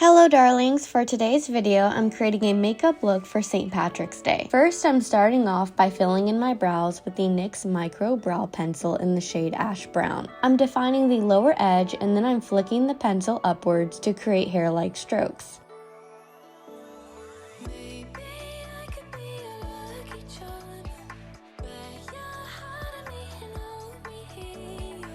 Hello darlings, for today's video I'm creating a makeup look for St. Patrick's Day. First I'm starting off by filling in my brows with the NYX Micro Brow Pencil in the shade Ash Brown. I'm defining the lower edge and then I'm flicking the pencil upwards to create hair-like strokes.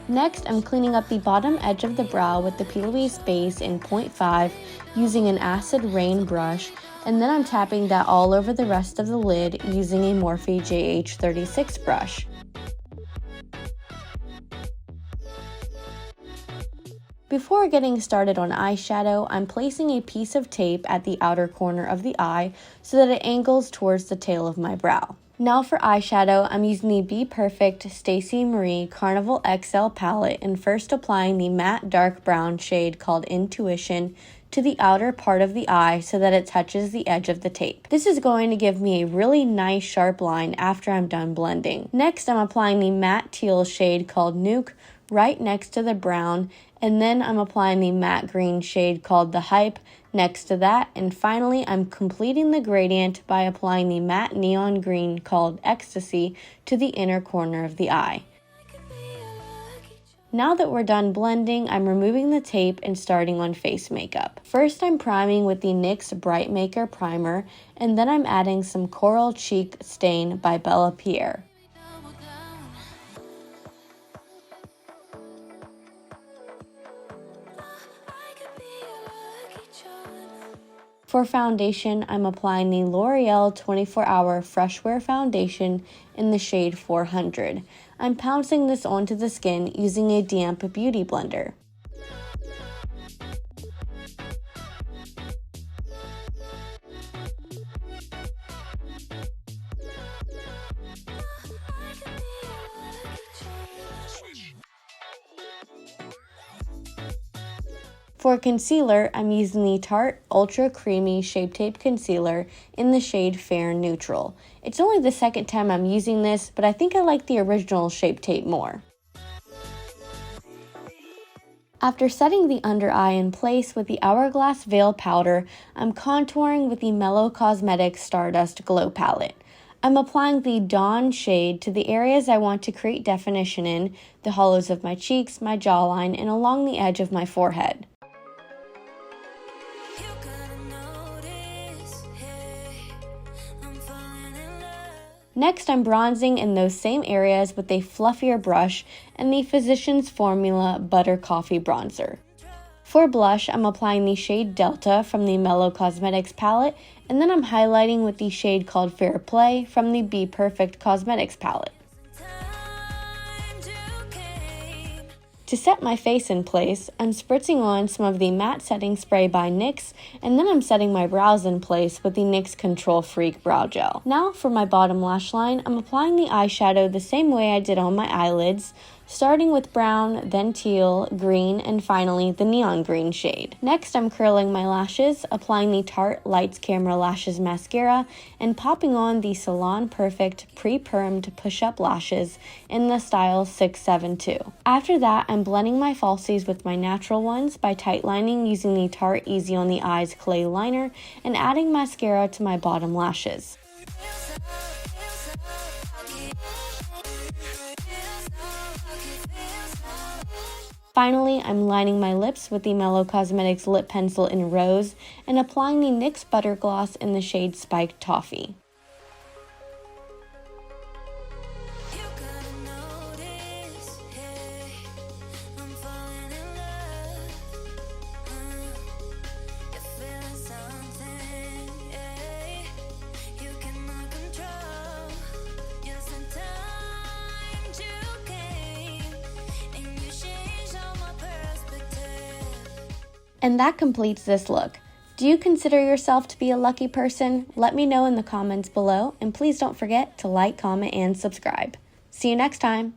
Next, I'm cleaning up the bottom edge of the brow with the Plouise base in 0.5 using an ACIDREIGN brush, and then I'm tapping that all over the rest of the lid using a MORPHE JH36 brush. Before getting started on eyeshadow, I'm placing a piece of tape at the outer corner of the eye so that it angles towards the tail of my brow. Now for eyeshadow, I'm using the Bperfect Stacey Marie Carnival XL palette and first applying the matte dark brown shade called Intuition to the outer part of the eye so that it touches the edge of the tape. This is going to give me a really nice sharp line after I'm done blending. Next, I'm applying the matte teal shade called Nuke right next to the brown, and then I'm applying the matte green shade called The Hype next to that, and finally I'm completing the gradient by applying the matte neon green called Ecstasy to the inner corner of the eye. Now that we're done blending, I'm removing the tape and starting on face makeup. First I'm priming with the NYX Bright Maker Primer, and then I'm adding some Coral Cheek Stain by Bellapierre. For foundation, I'm applying the L'Oreal 24-Hour Fresh Wear Foundation in the shade 400. I'm pouncing this onto the skin using a damp beauty blender. For concealer, I'm using the Tarte Ultra Creamy Shape Tape Concealer in the shade Fair Neutral. It's only the second time I'm using this, but I think I like the original Shape Tape more. After setting the under eye in place with the Hourglass Veil Powder, I'm contouring with the Mellow Cosmetics Stardust Glow Palette. I'm applying the Dawn shade to the areas I want to create definition in, the hollows of my cheeks, my jawline, and along the edge of my forehead. Next, I'm bronzing in those same areas with a fluffier brush and the Physicians Formula Butter Coffee Bronzer. For blush, I'm applying the shade Delta from the Mellow Cosmetics palette, and then I'm highlighting with the shade called Fairplay from the Bperfect Cosmetics palette. To set my face in place, I'm spritzing on some of the matte setting spray by NYX, and then I'm setting my brows in place with the NYX Control Freak Brow Gel. Now for my bottom lash line, I'm applying the eyeshadow the same way I did on my eyelids, starting with brown, then teal, green, and finally the neon green shade. Next, I'm curling my lashes, applying the Tarte Lights Camera Lashes Mascara, and popping on the Salon Perfect Pre-Permed Push-Up Lashes in the style 672. After that, I'm blending my falsies with my natural ones by tightlining using the Tarte Easy on the Eyes Clay Liner and adding mascara to my bottom lashes. Finally, I'm lining my lips with the Mellow Cosmetics Lip Pencil in Rose and applying the NYX Butter Gloss in the shade Spiked Toffee. And that completes this look. Do you consider yourself to be a lucky person? Let me know in the comments below, and please don't forget to like, comment, and subscribe. See you next time!